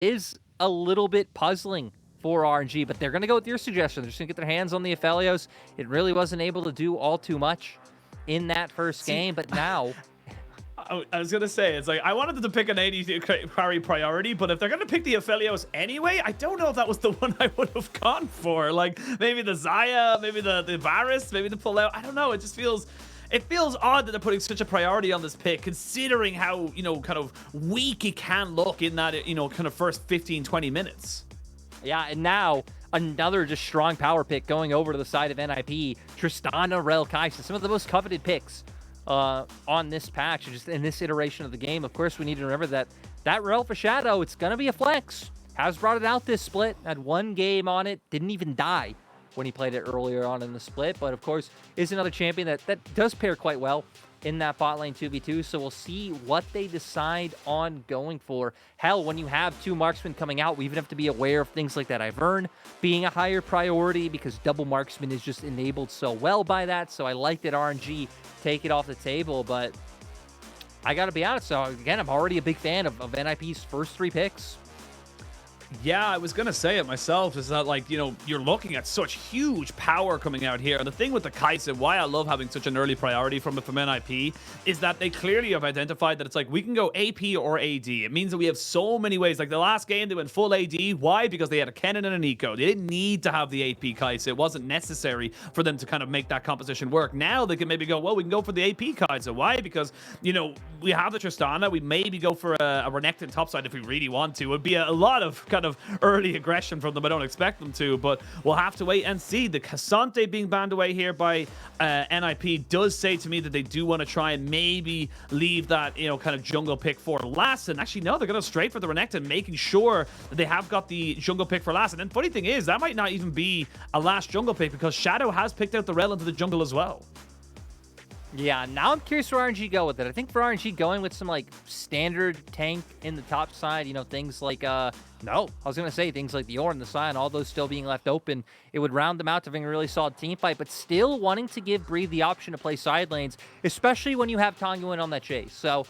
is a little bit puzzling for RNG, but they're going to go with your suggestion. They're just going to get their hands on the Aphelios. It really wasn't able to do all too much in that first game, but now... I was going to say, it's like, I wanted them to pick an AD carry priority, but if they're going to pick the Aphelios anyway, I don't know if that was the one I would have gone for. Like, maybe the Xayah, maybe the Varus, maybe the Pullout. I don't know. It just feels... It feels odd that they're putting such a priority on this pick, considering how, you know, kind of weak it can look in that, you know, kind of first 15, 20 minutes. Yeah, and now another just strong power pick going over to the side of NIP. Tristana, Rel, Kai'Sa, some of the most coveted picks on this patch, just in this iteration of the game. Of course, we need to remember that Rel for Shadow, it's going to be a flex. Has brought it out this split, had one game on it, didn't even die when he played it earlier on in the split, but of course is another champion that does pair quite well in that bot lane 2v2, so we'll see what they decide on going for. Hell, when you have two marksmen coming out, we even have to be aware of things like that Ivern being a higher priority because double marksman is just enabled so well by that, so I like that RNG take it off the table, but I gotta be honest, so again, I'm already a big fan of NIP's first three picks. Yeah, I was going to say it myself, is that, like, you know, you're looking at such huge power coming out here. And the thing with the Kai'Sa, why I love having such an early priority from NIP, is that they clearly have identified that it's like, we can go AP or AD. It means that we have so many ways. Like, the last game, they went full AD. Why? Because they had a Kennen and an Eco. They didn't need to have the AP Kai'Sa. It wasn't necessary for them to kind of make that composition work. Now they can maybe go, well, we can go for the AP Kai'Sa. Why? Because, you know, we have the Tristana. We maybe go for a Renekton topside if we really want to. It would be a lot of kind of early aggression from them. I don't expect them to, but we'll have to wait and see. The Cassante being banned away here by NIP does say to me that they do want to try and maybe leave that, you know, kind of jungle pick for last. And actually, no, they're going to straight for the Renekton, making sure that they have got the jungle pick for last. And then funny thing is, that might not even be a last jungle pick because Shadow has picked out the Rel into the jungle as well. Yeah, now I'm curious where RNG go with it. I think for RNG going with some, like, standard tank in the top side, you know, things like, no, I was going to say things like the Ornn, the Sion, all those still being left open. It would round them out to having a really solid team fight, but still wanting to give Breathe the option to play side lanes, especially when you have Tangyuan on that chase. So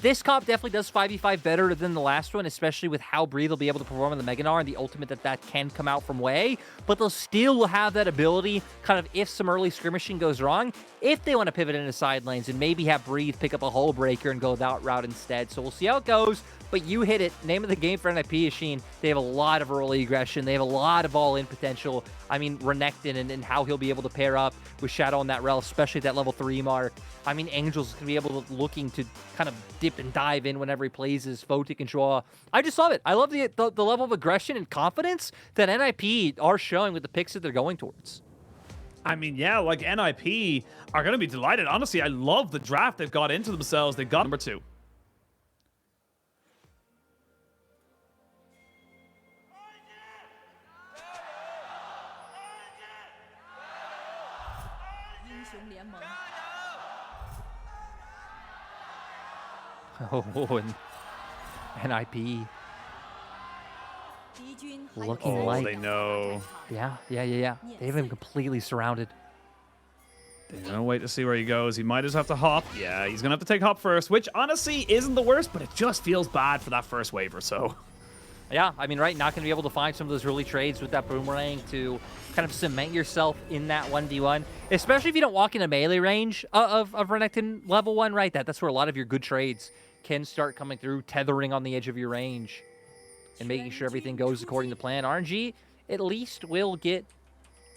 this comp definitely does 5v5 better than the last one, especially with how Breathe will be able to perform on the Mega Gnar and the ultimate that can come out from Wei, but they'll still have that ability, kind of if some early skirmishing goes wrong, if they want to pivot into side lanes and maybe have Breathe pick up a hull breaker and go that route instead. So we'll see how it goes, but you hit it. Name of the game for NIP, Oisin. They have a lot of early aggression. They have a lot of all-in potential. I mean, Renekton and how he'll be able to pair up with Shadow on that Rel, especially at that level 3 mark. I mean, Angel's going to be able to looking to kind of dip and dive in whenever he plays his Photic and Zhuo. I just love it. I love the level of aggression and confidence that NIP are showing with the picks that they're going towards. I mean, yeah, like, NIP are going to be delighted. Honestly, I love the draft they've got into themselves. They got number 2. Oh, and NIP looking like... they know. Yeah. They have him completely surrounded. They're gonna wait to see where he goes. He might just have to hop. Yeah, he's gonna have to take hop first, which honestly isn't the worst, but it just feels bad for that first wave or so. Yeah, I mean, right, not going to be able to find some of those early trades with that boomerang to kind of cement yourself in that 1v1, especially if you don't walk in a melee range of Renekton level 1, right? That's where a lot of your good trades can start coming through, tethering on the edge of your range and making sure everything goes according to plan. RNG at least will get,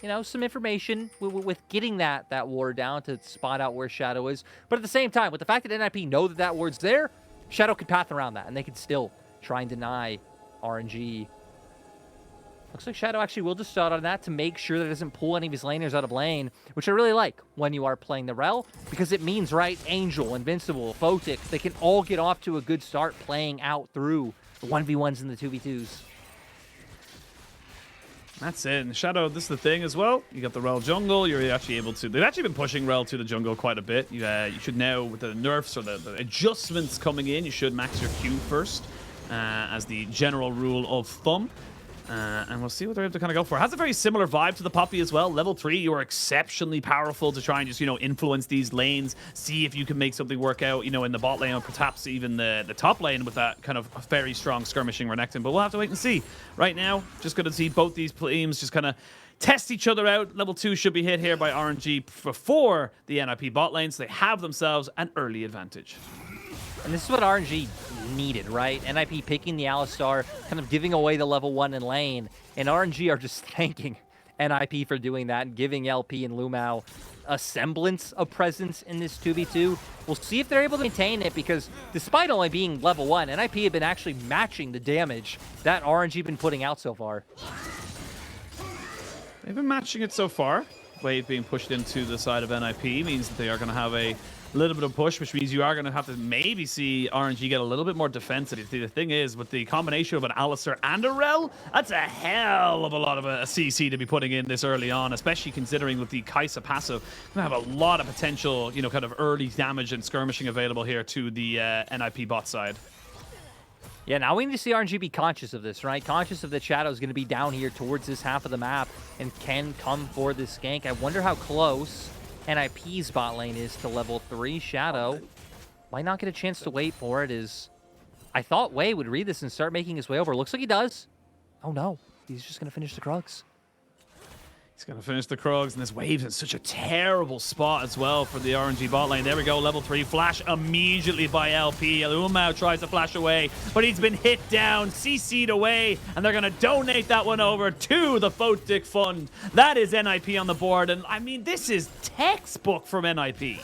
you know, some information with getting that ward down to spot out where Shadow is. But at the same time, with the fact that NIP know that ward's there, Shadow could path around that, and they could still try and deny RNG. Looks like Shadow actually will just start on that to make sure that it doesn't pull any of his laners out of lane, which I really like when you are playing the Rel, because it means, right, Angel, Invincible, Photic, they can all get off to a good start playing out through the 1v1s and the 2v2s. That's it. And Shadow, this is the thing as well. You got the Rel jungle. You're actually able to... They've actually been pushing Rel to the jungle quite a bit. You should now, with the nerfs or the adjustments coming in, you should max your Q first. As the general rule of thumb. And we'll see what they're able to kind of go for. It has a very similar vibe to the Poppy as well. Level 3, you are exceptionally powerful to try and just, influence these lanes, see if you can make something work out, in the bot lane or perhaps even the top lane with that kind of very strong skirmishing Renekton. But we'll have to wait and see. Right now, just going to see both these teams just kind of test each other out. Level 2 should be hit here by RNG before the NIP bot lane, so they have themselves an early advantage. And this is what RNG needed, right? NIP picking the Alistar, kind of giving away the level 1 in lane, and RNG are just thanking NIP for doing that and giving LP and LvMao a semblance of presence in this 2v2. We'll see if they're able to maintain it, because despite only being level 1, NIP have been actually matching the damage that RNG been putting out so far. They've been matching it so far. Wave being pushed into the side of NIP means that they are going to have a little bit of push, which means you are going to have to maybe see RNG get a little bit more defensive. The thing is, with the combination of an Alistar and a Rel, that's a hell of a lot of a CC to be putting in this early on, especially considering with the Kai'Sa passive, going to have a lot of potential, kind of early damage and skirmishing available here to the NIP bot side. Yeah, now we need to see RNG be conscious of this, right? Conscious of that Shadow is going to be down here towards this half of the map and can come for this gank. I wonder how close NIP's bot lane is to level 3. Shadow might not get a chance to wait for it. I thought Wei would read this and start making his way over. Looks like he does. Oh no, he's just going to finish the Krugs. He's going to finish the Krugs, and this Wave's in such a terrible spot as well for the RNG bot lane. There we go, level 3 flash immediately by LP. LvMao tries to flash away, but he's been hit down, CC'd away, and they're going to donate that one over to the Photic fund. That is NIP on the board, and I mean, this is textbook from NIP.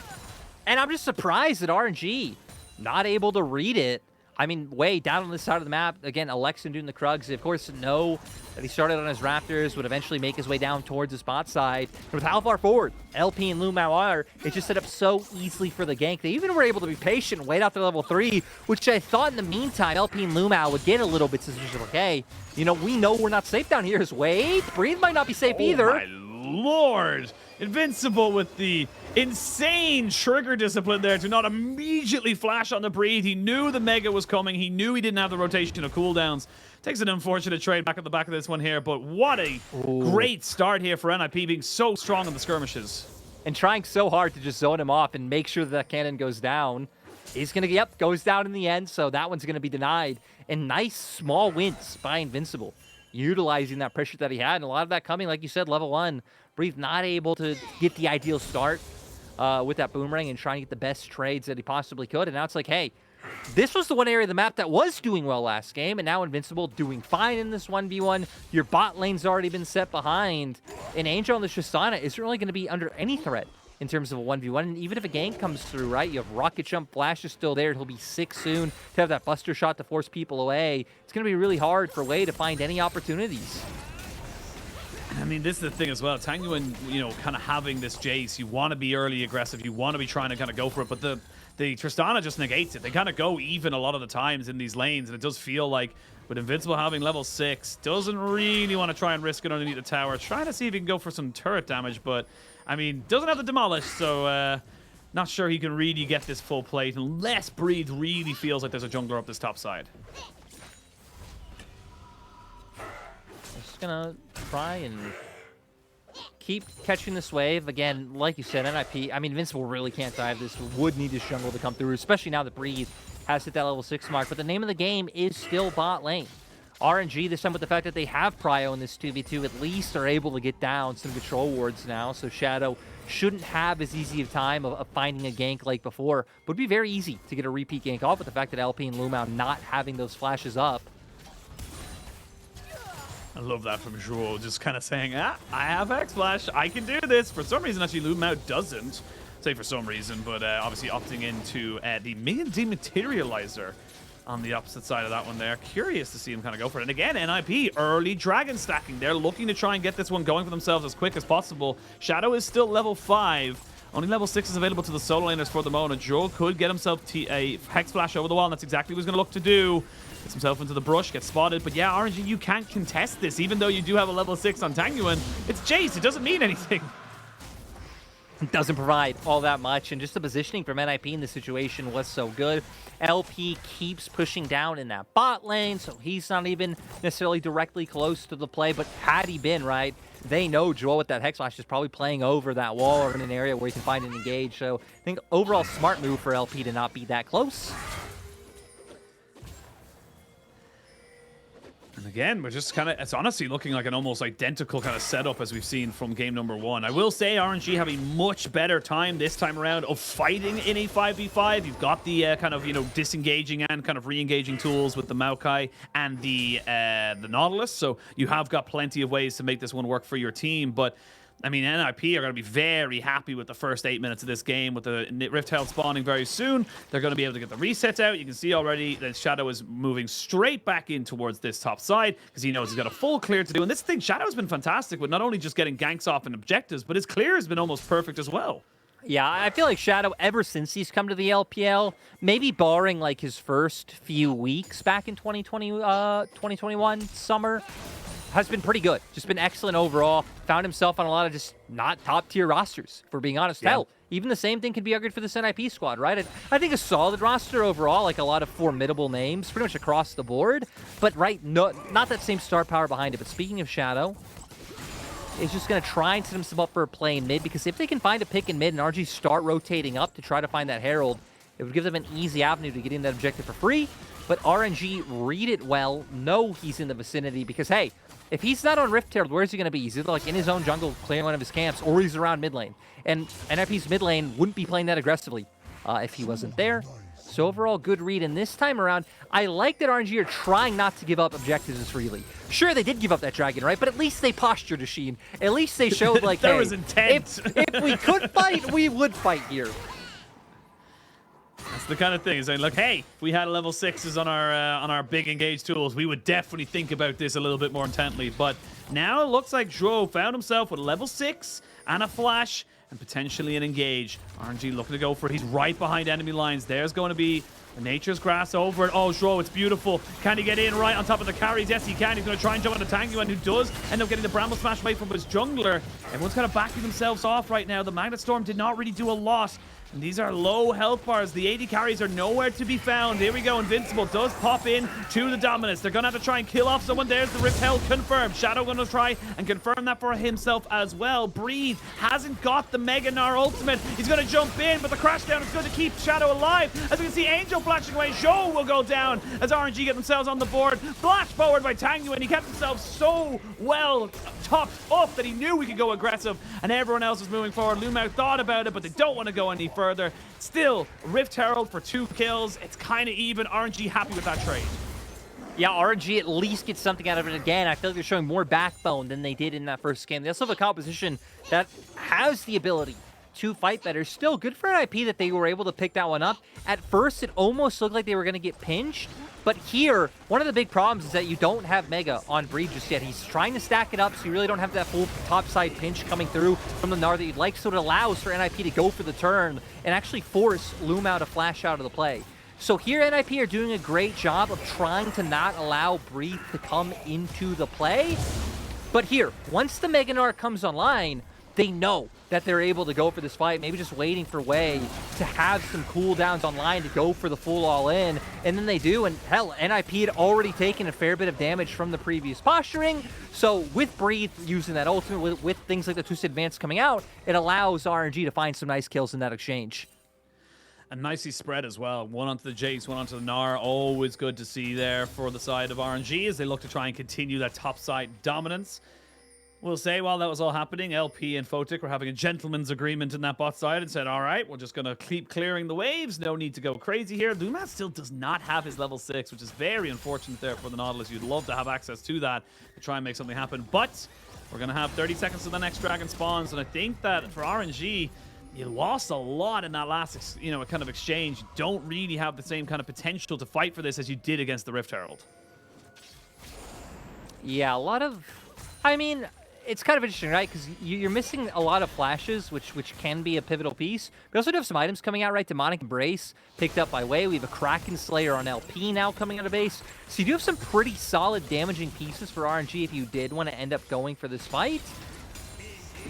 And I'm just surprised that RNG not able to read it. I mean, way down on this side of the map. Again, Alexin doing the Krugs. They, of course, know that he started on his Raptors, would eventually make his way down towards the spot side. But with how far forward LP and LvMao are, it just set up so easily for the gank. They even were able to be patient and wait out to level 3, which I thought in the meantime LP and LvMao would get a little bit suspicious. Okay, we know we're not safe down here. Wait, Breathe might not be safe either. Oh my lord! Invincible with the insane trigger discipline there to not immediately flash on the Breathe. He knew the Mega was coming. He knew he didn't have the rotation of cooldowns. Takes an unfortunate trade back at the back of this one here, but what a great start here for NIP, being so strong in the skirmishes. And trying so hard to just zone him off and make sure that cannon goes down. He's going to, goes down in the end, so that one's going to be denied. And nice small wins by Invincible, utilizing that pressure that he had, and a lot of that coming, like you said, level 1. Breathe not able to get the ideal start with that boomerang and trying to get the best trades that he possibly could. And now it's like, hey, this was the one area of the map that was doing well last game, and now Invincible doing fine in this 1v1. Your bot lane's already been set behind, and Angel and the Tristana isn't really going to be under any threat in terms of a 1v1. And even if a gank comes through, right, you have Rocket Jump, Flash is still there. He'll be 6 soon to have that Buster Shot to force people away. It's going to be really hard for Wei to find any opportunities. I mean, this is the thing as well. Tangyuan, kind of having this Jace, you want to be early aggressive, you want to be trying to kind of go for it, but the Tristana just negates it. They kind of go even a lot of the times in these lanes, and it does feel like with Invincible having level 6, doesn't really want to try and risk it underneath the tower. Trying to see if he can go for some turret damage, but, I mean, doesn't have the Demolish, so not sure he can really get this full plate unless Breathe really feels like there's a jungler up this top side. Just gonna try and keep catching this wave. Again, like you said, NIP, I mean, Invincible really can't dive this. Would need this jungle to come through, especially now that Breathe has hit that level 6 mark. But the name of the game is still bot lane. RNG, this time with the fact that they have Prio in this 2v2, at least are able to get down some control wards now. So Shadow shouldn't have as easy of time of finding a gank like before. Would be very easy to get a repeat gank off with the fact that LP and LvMao not having those flashes up. I love that from Zhuo, just kind of saying, I have X-Flash, I can do this. For some reason, actually, LvMao doesn't. Say for some reason, but obviously opting into the main dematerializer on the opposite side of that one there. Curious to see him kind of go for it. And again, NIP, early dragon stacking. They're looking to try and get this one going for themselves as quick as possible. Shadow is still level 5. Only level 6 is available to the solo laners for the moment. Zhuo could get himself a Hex Flash over the wall, and that's exactly what he's going to look to do. Gets himself into the brush, gets spotted. But yeah, RNG, you can't contest this. Even though you do have a level 6 on Tangyuan, it's Jace. It doesn't mean anything. doesn't provide all that much, and just the positioning from NIP in this situation was so good. LP keeps pushing down in that bot lane, so he's not even necessarily directly close to the play, but had he been, right, they know Zhuo with that Hex Flash is probably playing over that wall or in an area where he can find and engage, so I think overall smart move for LP to not be that close. And again, we're just kind of, it's honestly looking like an almost identical kind of setup as we've seen from game number 1. I will say RNG have a much better time this time around of fighting in a 5v5. You've got the kind of, you know, disengaging and kind of re-engaging tools with the Maokai and the Nautilus. So you have got plenty of ways to make this one work for your team. But I mean, NIP are going to be very happy with the first 8 minutes of this game with the Rift Herald spawning very soon. They're going to be able to get the resets out. You can see already that Shadow is moving straight back in towards this top side because he knows he's got a full clear to do. And this thing, Shadow has been fantastic with not only just getting ganks off and objectives, but his clear has been almost perfect as well. Yeah, I feel like Shadow, ever since he's come to the LPL, maybe barring like his first few weeks back in 2021 summer, has been pretty good. Just been excellent overall. Found himself on a lot of just not top-tier rosters, if we're being honest. Yeah. Hell, even the same thing can be argued for this NIP squad, right? I think a solid roster overall, like a lot of formidable names, pretty much across the board. But, right, not that same star power behind it. But speaking of Shadow, is just going to try and set himself up for a play in mid, because if they can find a pick in mid and RG start rotating up to try to find that Herald, it would give them an easy avenue to get in that objective for free. But RNG read it well, know he's in the vicinity, because, hey, if he's not on Rift Herald, where's he going to be? He's either like in his own jungle clearing one of his camps, or he's around mid lane. And NIP's mid lane wouldn't be playing that aggressively if he wasn't there. So overall, good read. And this time around, I like that RNG are trying not to give up objectives as freely. Sure, they did give up that dragon, right? But at least they postured to Sheen. At least they showed, like, there hey, was intent. if we could fight, we would fight here. That's the kind of thing. Is saying, look, hey, if we had level 6s on our big engage tools, we would definitely think about this a little bit more intently. But now it looks like Zhuo found himself with a level 6 and a flash and potentially an engage. RNG looking to go for it. He's right behind enemy lines. There's going to be Nature's Grass over it. Oh, Zhuo, it's beautiful. Can he get in right on top of the carries? Yes, he can. He's going to try and jump on the Tangyuan, who does end up getting the Bramble Smash away from his jungler. Everyone's kind of backing themselves off right now. The Magnet Storm did not really do a lot. And these are low health bars. The AD carries are nowhere to be found. Here we go. Invincible does pop in to the Dominus. They're going to have to try and kill off someone. There's the Rift Herald confirmed. Shadow going to try and confirm that for himself as well. Breathe hasn't got the Mega Gnar ultimate. He's going to jump in, but the crash down is going to keep Shadow alive. As we can see, Angel flashing away. Zhuo will go down as RNG get themselves on the board. Flash forward by Tangyuan. He kept himself so well topped up that he knew we could go aggressive, and everyone else was moving forward. LvMao thought about it, but they don't want to go any further. Still, Rift Herald for 2 kills. It's kind of even. RNG happy with that trade. Yeah, RNG at least gets something out of it again. I feel like they're showing more backbone than they did in that first game. They also have a composition that has the ability to fight better. Still, good for NIP that they were able to pick that one up. At first, it almost looked like they were going to get pinched. But here, one of the big problems is that you don't have Mega on Breed just yet. He's trying to stack it up, so you really don't have that full topside pinch coming through from the Gnar that you'd like. So it allows for NIP to go for the turn and actually force LvMao to flash out of the play. So here, NIP are doing a great job of trying to not allow Breed to come into the play. But here, once the Mega Gnar comes online, they know that they're able to go for this fight, maybe just waiting for Wei to have some cooldowns online to go for the full all-in, and then they do, and hell, NIP had already taken a fair bit of damage from the previous posturing, so with Breathe using that ultimate, with things like the Twisted Advance coming out, it allows RNG to find some nice kills in that exchange. And nicely spread as well. One onto the Jace, one onto the Gnar. Always good to see there for the side of RNG as they look to try and continue that top side dominance. We'll say while that was all happening, LP and Photic were having a gentleman's agreement in that bot side and said, all right, we're just going to keep clearing the waves. No need to go crazy here. LvMao still does not have his level 6, which is very unfortunate there for the Nautilus. You'd love to have access to that to try and make something happen. But we're going to have 30 seconds to the next dragon spawns. And I think that for RNG, you lost a lot in that last, kind of exchange. You don't really have the same kind of potential to fight for this as you did against the Rift Herald. Yeah, a lot of... I mean... It's kind of interesting, right? Because you're missing a lot of flashes, which can be a pivotal piece. We also do have some items coming out, right? Demonic Embrace picked up by Wei. We have a Kraken Slayer on LP now coming out of base. So you do have some pretty solid damaging pieces for RNG if you did want to end up going for this fight.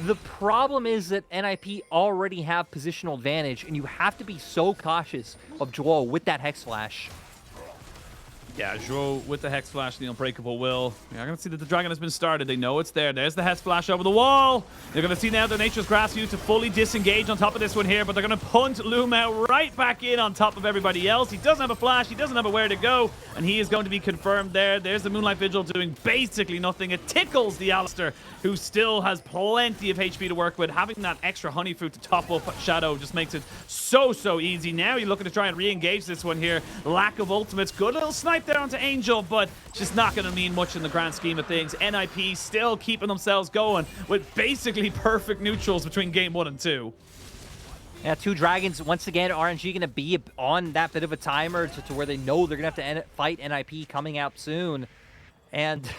The problem is that NIP already have positional advantage, and you have to be so cautious of Zhuo with that Hex Flash. Yeah, Zhuo with the Hex Flash, the Unbreakable Will. You're going to see that the Dragon has been started. They know it's there. There's the Hex Flash over the wall. You're going to see now the Nature's Grasp used to fully disengage on top of this one here, but they're going to punt LvMao right back in on top of everybody else. He doesn't have a flash. He doesn't have a where to go, and he is going to be confirmed there. There's the Moonlight Vigil doing basically nothing. It tickles the Alistair, who still has plenty of HP to work with. Having that extra Honey Fruit to top up Shadow just makes it so easy. Now you're looking to try and re-engage this one here. Lack of ultimates. Good little snipe there onto Angel, but just not going to mean much in the grand scheme of things. NIP still keeping themselves going with basically perfect neutrals between game 1 and 2. Yeah, 2 Dragons. Once again, RNG going to be on that bit of a timer to where they know they're going to have to fight NIP coming out soon. And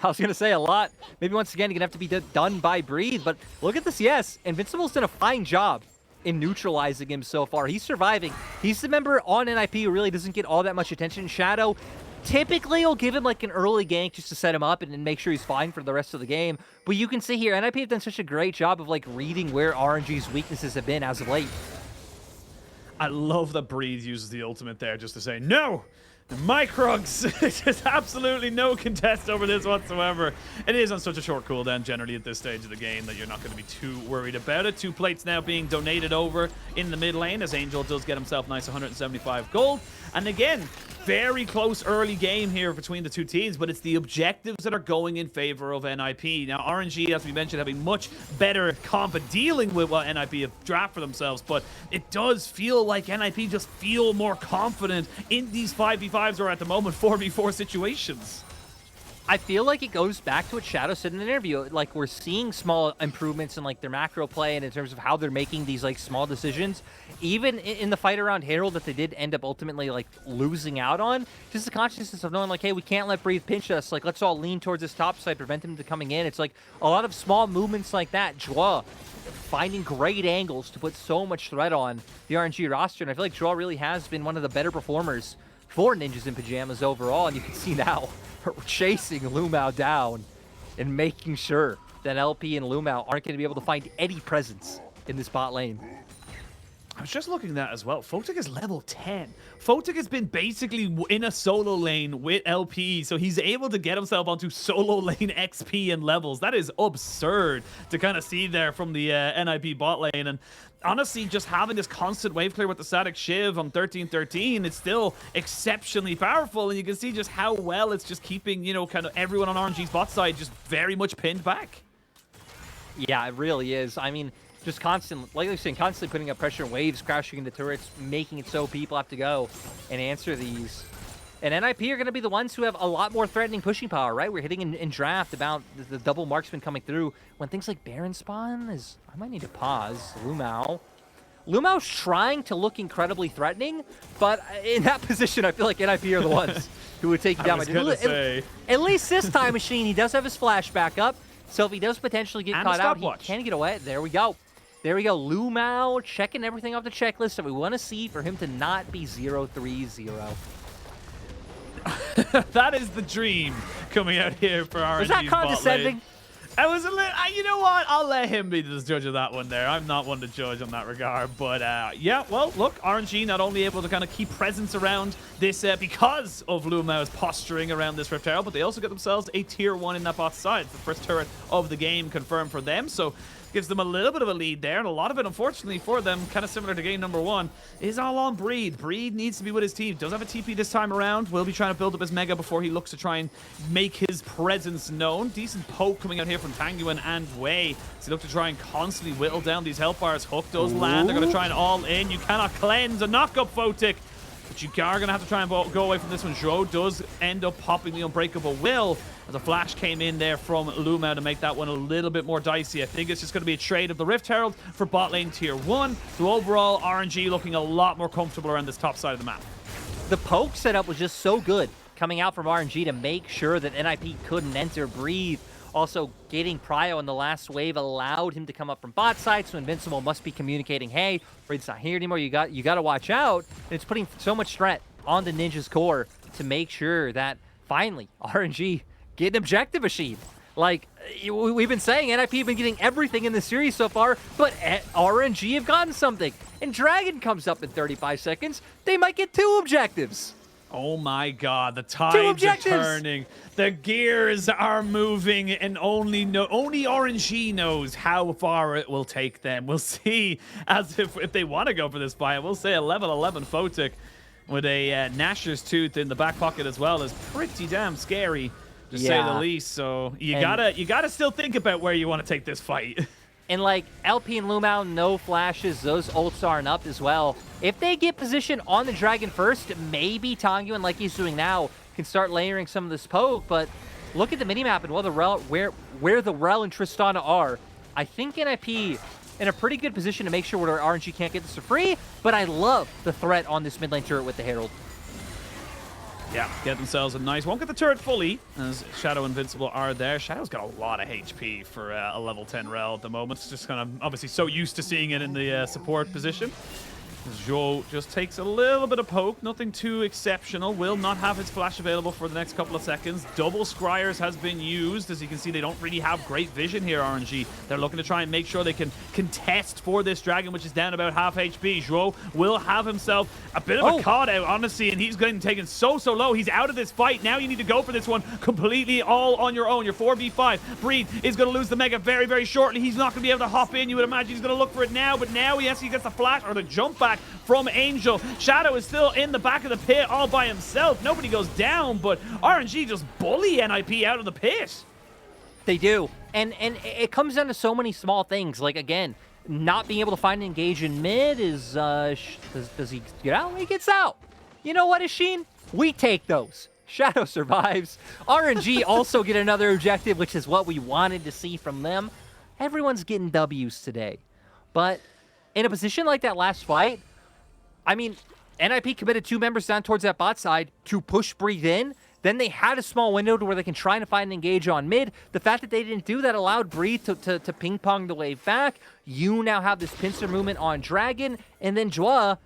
I was going to say a lot. Maybe once again, you're going to have to be done by Breathe. But look at this. Yes, Invincible's done a fine job in neutralizing him so far. He's surviving. He's the member on NIP who really doesn't get all that much attention. Shadow typically will give him like an early gank just to set him up and make sure he's fine for the rest of the game. But you can see here, NIP have done such a great job of like reading where RNG's weaknesses have been as of late. I love that Breathe uses the ultimate there just to say, no! My Krugs! There's absolutely no contest over this whatsoever. It is on such a short cooldown generally at this stage of the game that you're not going to be too worried about it. 2 plates now being donated over in the mid lane as Angel does get himself nice 175 gold. And again, very close early game here between the 2 teams, but it's the objectives that are going in favor of NIP. Now, RNG, as we mentioned, having much better comp at dealing with what NIP have drafted for themselves, but it does feel like NIP just feel more confident in these 5v5s or at the moment 4v4 situations. I feel like it goes back to what Shadow said in the interview. Like, we're seeing small improvements in like their macro play and in terms of how they're making these like small decisions. Even in the fight around Herald that they did end up ultimately like losing out on, just the consciousness of knowing like, hey, we can't let Breathe pinch us. Like, let's all lean towards this top side, prevent him from coming in. It's like a lot of small movements like that. Zhuo finding great angles to put so much threat on the RNG roster. And I feel like Zhuo really has been one of the better performers for Ninjas in Pyjamas overall. And you can see now, chasing LvMao down and making sure that LP and LvMao aren't going to be able to find any presence in this bot lane. I was just looking at that as well. Photic is level 10. Photic has been basically in a solo lane with LP, so he's able to get himself onto solo lane XP and levels. That is absurd to kind of see there from the NIP bot lane. And honestly, just having this constant wave clear with the static Shiv on 13-13, it's still exceptionally powerful. And you can see just how well it's just keeping, you know, kind of everyone on RNG's bot side just very much pinned back. Yeah, it really is. I mean, just constantly, like you're saying, constantly putting up pressure, waves crashing into turrets, making it so people have to go and answer these. And NIP are going to be the ones who have a lot more threatening pushing power, right? We're hitting in draft about the double marksman coming through. When things like Baron spawn, I might need to pause. LvMao's trying to look incredibly threatening, but in that position, I feel like NIP are the ones who would take you down. At least this time, Machine, he does have his flash back up. So if he does potentially get caught out, he can get away. There we go. There we go. LvMao checking everything off the checklist that we want to see for him to not be 0-3-0. That is the dream coming out here for RNG. Was that condescending? I was a little, you know what? I'll let him be the judge of that one there. I'm not one to judge on that regard. But yeah, well, look, RNG not only able to kind of keep presence around this because of LvMao's posturing around this Rift Herald, but they also get themselves a tier 1 in that bot side. It's the first turret of the game confirmed for them. So gives them a little bit of a lead there, and a lot of it, unfortunately, for them, kind of similar to game number 1, is all on Breed. Breed needs to be with his team. Does have a TP this time around. Will be trying to build up his Mega before he looks to try and make his presence known. Decent poke coming out here from Tangyuan and Wei. So they look to try and constantly whittle down these health bars. Hook does land. They're going to try and all in. You cannot cleanse a knock-up Photic. But you are going to have to try and go away from this one. Zhuo does end up popping the Unbreakable Will as a flash came in there from LvMao to make that one a little bit more dicey. I think it's just going to be a trade of the Rift Herald for bot lane tier 1. So overall, RNG looking a lot more comfortable around this top side of the map. The poke setup was just so good coming out from RNG to make sure that NIP couldn't enter Breathe. Also, getting Prio in the last wave allowed him to come up from bot side, so Invincible must be communicating, hey, Breathe's not here anymore, you got to watch out. And it's putting so much threat on the Ninja's core to make sure that finally RNG get an objective machine. Like, we've been saying, NIP have been getting everything in the series so far, but RNG have gotten something. And Dragon comes up in 35 seconds. They might get 2 objectives. Oh my god, the tides are turning. The gears are moving, and only RNG knows how far it will take them. We'll see as if they want to go for this fight. We'll say a level 11 Photic with a Gnasher's Tooth in the back pocket as well is pretty damn scary, to say the least. So you gotta still think about where you want to take this fight. And like LP and LvMao, no flashes, those ults aren't up as well. If they get position on the Dragon first, maybe Tangyuan, like he's doing now, can start layering some of this poke. But look at the minimap and where the Rel and Tristana are. I think NIP in a pretty good position to make sure where RNG can't get this for free. But I love the threat on this mid lane turret with the Herald. Yeah, get themselves a nice. Won't get the turret fully, as Shadow Invincible are there. Shadow's got a lot of HP for a level 10 Rel at the moment. It's just kind of obviously so used to seeing it in the support position. Zhuo just takes a little bit of poke, nothing too exceptional. Will not have his flash available for the next couple of seconds. Double scryers has been used. As you can see, they don't really have great vision here, RNG. They're looking to try and make sure they can contest for this Dragon, which is down about half HP. Zhuo will have himself a bit of a caught out, honestly, and he's getting taken so low. He's out of this fight. Now you need to go for this one completely all on your own. Your 4v5. Breathe is going to lose the Mega very, very shortly. He's not going to be able to hop in. You would imagine he's going to look for it now, but now he gets the flash or the jump back from Angel. Shadow is still in the back of the pit all by himself. Nobody goes down, but RNG just bully NIP out of the pit. They do. And it comes down to so many small things. Like, again, not being able to find an engage in mid is, does he get out? He gets out. You know what, Oisin? We take those. Shadow survives. RNG also get another objective, which is what we wanted to see from them. Everyone's getting W's today. But in a position like that last fight, I mean, NIP committed 2 members down towards that bot side to push Breathe in. Then they had a small window to where they can try and find an engage on mid. The fact that they didn't do that allowed Breathe to ping-pong the wave back. You now have this pincer movement on Dragon. And then Zhuo,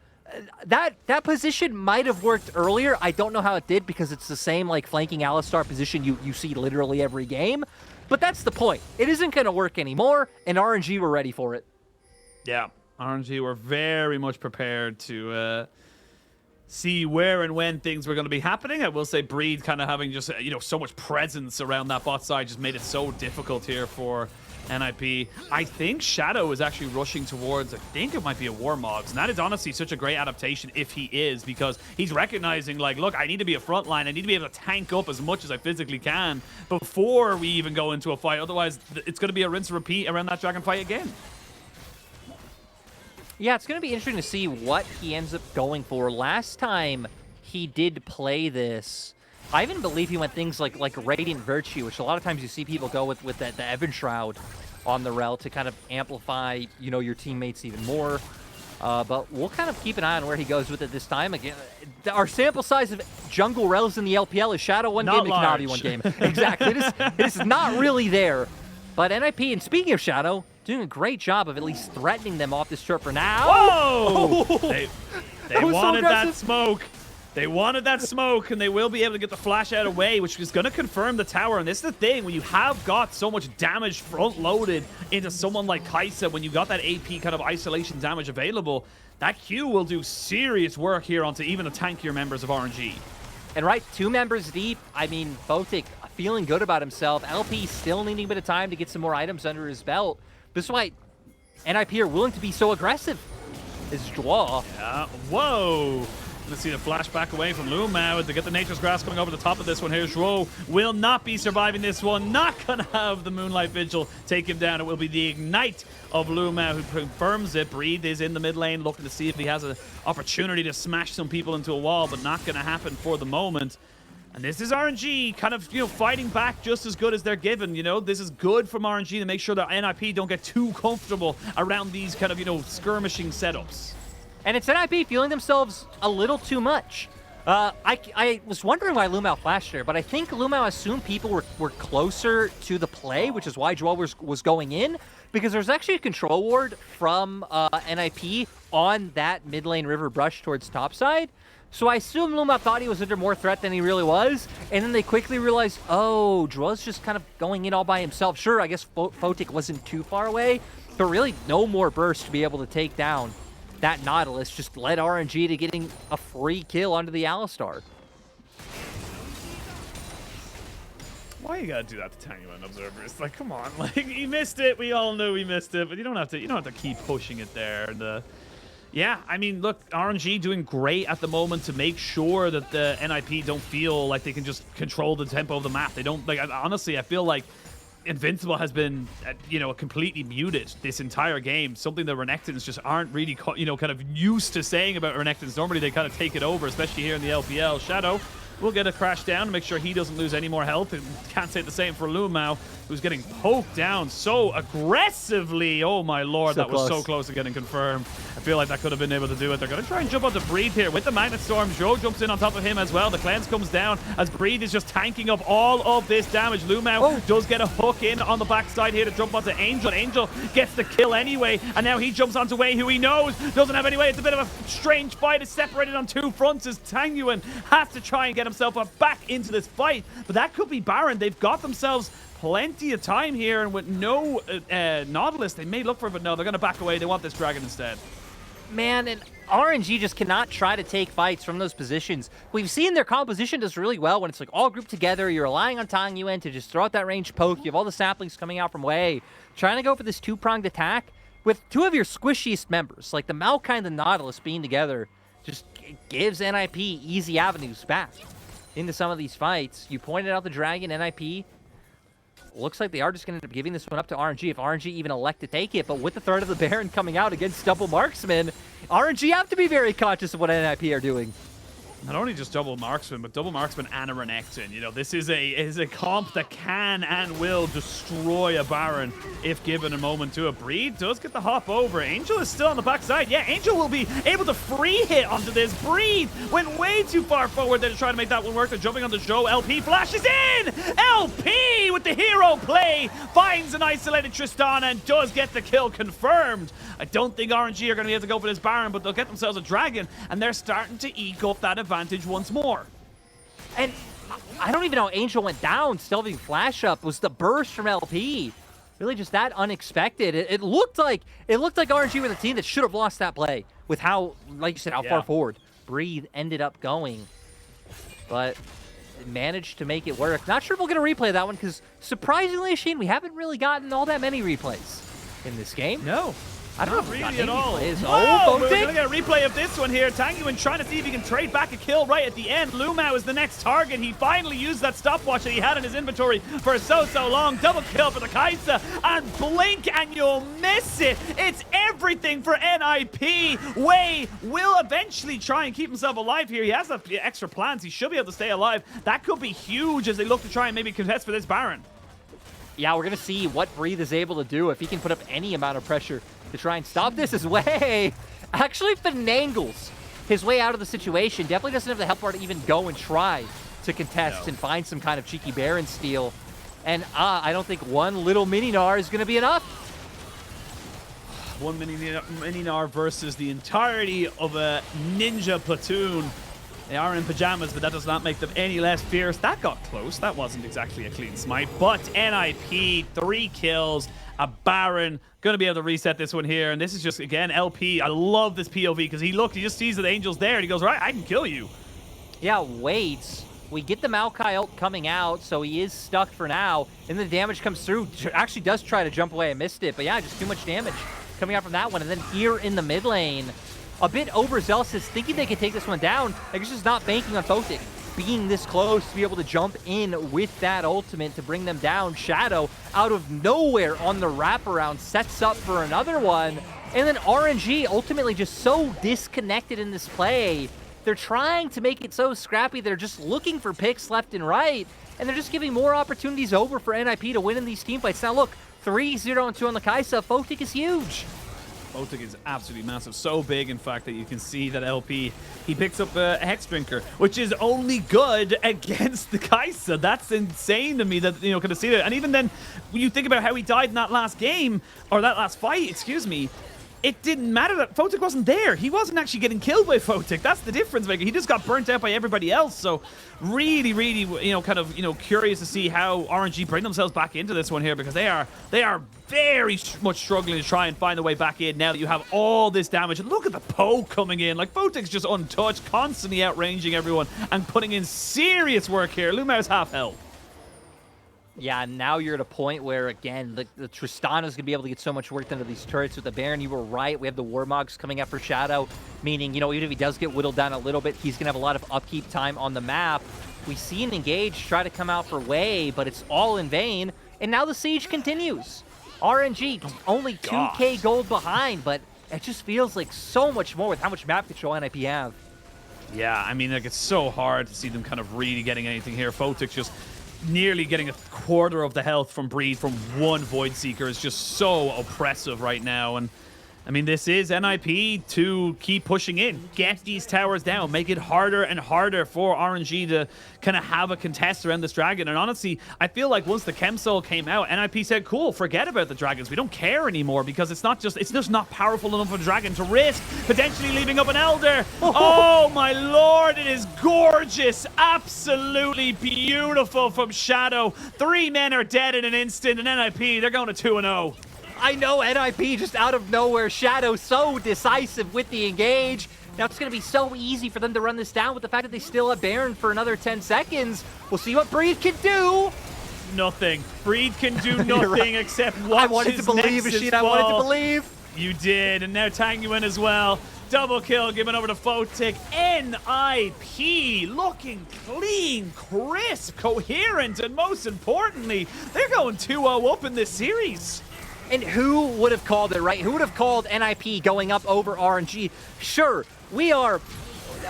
that position might have worked earlier. I don't know how it did because it's the same like flanking Alistar position you see literally every game. But that's the point. It isn't going to work anymore, and RNG were ready for it. Yeah. RNG were very much prepared to see where and when things were going to be happening. I will say Breed kind of having just, so much presence around that bot side just made it so difficult here for NIP. I think Shadow is actually rushing towards, I think it might be a Warmogs, and that is honestly such a great adaptation if he is, because he's recognizing, like, look, I need to be a front line. I need to be able to tank up as much as I physically can before we even go into a fight. Otherwise, it's going to be a rinse and repeat around that Dragon fight again. Yeah, it's going to be interesting to see what he ends up going for. Last time he did play this, I even believe he went things like Radiant Virtue, which a lot of times you see people go with the Evan Shroud on the Rel to kind of amplify, your teammates even more. But we'll kind of keep an eye on where he goes with it this time. Again, our sample size of jungle Rels in the LPL is Shadow one game and Kanavi one game. Exactly. It is not really there. But NIP, and speaking of Shadow, doing a great job of at least threatening them off this turret for now. Whoa! Oh! They wanted that smoke. They wanted that smoke, and they will be able to get the flash out away, which is going to confirm the tower. And this is the thing, when you have got so much damage front-loaded into someone like Kai'Sa, when you got that AP kind of isolation damage available, that Q will do serious work here onto even the tankier members of RNG. And right, 2 members deep. I mean, Photic feeling good about himself. LP still needing a bit of time to get some more items under his belt. This is why NIP are willing to be so aggressive. Is Zhuo. Yeah. Whoa. Let's see the flash back away from LvMao to get the Nature's Grass coming over the top of this one here. Zhuo will not be surviving this one. Not going to have the Moonlight Vigil take him down. It will be the Ignite of LvMao who confirms it. Breed is in the mid lane looking to see if he has an opportunity to smash some people into a wall, but not going to happen for the moment. And this is RNG kind of, fighting back just as good as they're given. This is good from RNG to make sure that NIP don't get too comfortable around these kind of, skirmishing setups. And it's NIP feeling themselves a little too much. I was wondering why LvMao flashed there, but I think LvMao assumed people were closer to the play, which is why Zhuo was going in, because there's actually a control ward from NIP on that mid lane river brush towards topside. So I assume LvMao thought he was under more threat than he really was, and then they quickly realized, oh, Zhuo's just kind of going in all by himself. Sure, I guess Photic wasn't too far away, but really no more burst to be able to take down that Nautilus. Just led RNG to getting a free kill onto the Alistar. Why you gotta do that to Tangyuan observers? Like, come on, like he missed it. We all knew he missed it, but you don't have to keep pushing it there. Yeah, I mean, look, RNG doing great at the moment to make sure that the NIP don't feel like they can just control the tempo of the map. They don't, like, honestly, I feel like Invincible has been, completely muted this entire game. Something that Renekton's just aren't really, kind of used to saying about Renekton's. Normally they kind of take it over, especially here in the LPL. Shadow will get a crash down to make sure he doesn't lose any more health. And can't say the same for LvMao, who's getting poked down so aggressively. Oh my lord, that was so close to getting confirmed. I feel like that could have been able to do it. They're going to try and jump onto Breathe here with the Magnet Storm. Zhuo jumps in on top of him as well. The cleanse comes down as Breathe is just tanking up all of this damage. LvMao does get a hook in on the backside here to jump onto Angel. Angel gets the kill anyway, and now he jumps onto Wei, who he knows doesn't have any way. It's a bit of a strange fight. It's separated on two fronts as Tangyuan has to try and get himself back into this fight, but that could be Baron. They've got themselves plenty of time here, and with no Nautilus, they may look for it, but no, they're going to back away. They want this dragon instead. Man, and RNG just cannot try to take fights from those positions. We've seen their composition does really well when it's like all grouped together. You're relying on Tangyuan to just throw out that range poke. You have all the saplings coming out from Wei. Trying to go for this two-pronged attack with two of your squishiest members, like the Maokai and the Nautilus being together, just gives NIP easy avenues back into some of these fights. You pointed out the dragon. NIP looks like they are just going to end up giving this one up to RNG if RNG even elect to take it. But with the threat of the Baron coming out against double marksman, RNG have to be very conscious of what NIP are doing. Not only just double marksman, but double marksman and a Renekton. You know, this is a comp that can and will destroy a Baron if given a moment to. A Breed does get the hop over. Angel is still on the backside. Yeah, Angel will be able to free hit onto this. Breed went way too far forward there to try to make that one work. They're jumping onto Zhuo. LP flashes in! LP with the hero play finds an isolated Tristana and does get the kill confirmed. I don't think RNG are going to be able to go for this Baron, but they'll get themselves a dragon, and they're starting to eke up that advantage once more. And I don't even know how Angel went down. Still being flash up was the burst from LP. Really just that unexpected. It looked like RNG were the team that should have lost that play with how, like you said, how far forward Breathe ended up going. But managed to make it work. Not sure if we'll get a replay of that one because surprisingly, Shane, we haven't really gotten all that many replays in this game. No. I don't know if really at all. Oh, we're going to get a replay of this one here. Tangyuan trying to see if he can trade back a kill right at the end. LvMao is the next target. He finally used that stopwatch that he had in his inventory for so long. Double kill for the Kaisa. And blink and you'll miss it. It's everything for NIP. Wei will eventually try and keep himself alive here. He has the extra plans. He should be able to stay alive. That could be huge as they look to try and maybe contest for this Baron. Yeah, we're going to see what Breathe is able to do if he can put up any amount of pressure to try and stop this. As Wei actually finagles his way out of the situation. Definitely doesn't have the help bar to even go and try to contest and find some kind of cheeky Baron steal. And I don't think one little mini-Gnar is going to be enough. One mini-Gnar versus the entirety of a ninja platoon. They are in pajamas, but that does not make them any less fierce. That got close. That wasn't exactly a clean smite, but NIP, 3 kills, a Baron. Going to be able to reset this one here, and this is just, again, LP. I love this POV because he just sees that the Angel's there, and he goes, right, I can kill you. Yeah, wait. We get the Maokai ult coming out, so he is stuck for now, and the damage comes through. Actually does try to jump away. I missed it, but yeah, just too much damage coming out from that one. And then here in the mid lane, a bit overzealous, thinking they could take this one down. I guess just not banking on Photic being this close to be able to jump in with that ultimate to bring them down. Shadow out of nowhere on the wraparound sets up for another one. And then RNG ultimately just so disconnected in this play. They're trying to make it so scrappy. They're just looking for picks left and right. And they're just giving more opportunities over for NIP to win in these team fights. Now look, 3-0-2 on the Kaisa. Photic is huge. Photic is absolutely massive. So big, in fact, that you can see that LP, he picks up a Hex Drinker, which is only good against the Kaisa. That's insane to me that, you know, kind of see that. And even then, when you think about how he died in that last game, or that last fight, excuse me, it didn't matter that Photic wasn't there. He wasn't actually getting killed by Photic. That's the difference maker. He just got burnt out by everybody else. So really, kind of, curious to see how RNG bring themselves back into this one here, because they are very much struggling to try and find a way back in now that you have all this damage. And look at the poke coming in. Like, Photic's just untouched, constantly outranging everyone and putting in serious work here. LvMao's half health. Yeah, now you're at a point where, again, the Tristana's going to be able to get so much work done to these turrets with the Baron. You were right. We have the Warmogs coming up for Shadow, meaning, even if he does get whittled down a little bit, he's going to have a lot of upkeep time on the map. We see an Engage try to come out for Wei, but it's all in vain. And now the siege continues. RNG only 2k gold behind, but it just feels like so much more with how much map control NIP have. Yeah, I mean, like, it's so hard to see them kind of really getting anything here. Photic's just nearly getting a quarter of the health from Breed from one Void Seeker is just so oppressive right now. And I mean, this is NIP to keep pushing in, get these towers down, make it harder and harder for RNG to kind of have a contest around this dragon. And honestly, I feel like once the Chem Soul came out, NIP said, cool, forget about the dragons. We don't care anymore, because it's just not powerful enough for a dragon to risk potentially leaving up an Elder. Oh my lord, it is gorgeous. Absolutely beautiful from Shadow. 3 men are dead in an instant, and NIP, they're going to 2-0. I know, NIP just out of nowhere. Shadow so decisive with the Engage. Now it's going to be so easy for them to run this down with the fact that they still have Baron for another 10 seconds. We'll see what Breed can do. Nothing. Breed can do nothing right. Except watch I wanted to believe, Ishida. I wanted to believe. You did, and now Tangyuan as well. Double kill given over to Photic. NIP looking clean, crisp, coherent, and most importantly, they're going 2-0 up in this series. And who would have called it, right? Who would have called NIP going up over RNG? Sure, we are...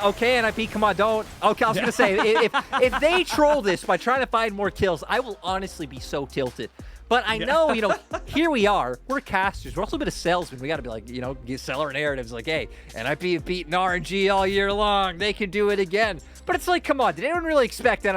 Okay, NIP, come on, don't... Okay, I was going to say, if they troll this by trying to find more kills, I will honestly be so tilted. But I know, here we are. We're casters. We're also a bit of salesmen. We got to be like, sell our narratives like, hey, NIP have beaten RNG all year long. They can do it again. But it's like, come on, did anyone really expect NIP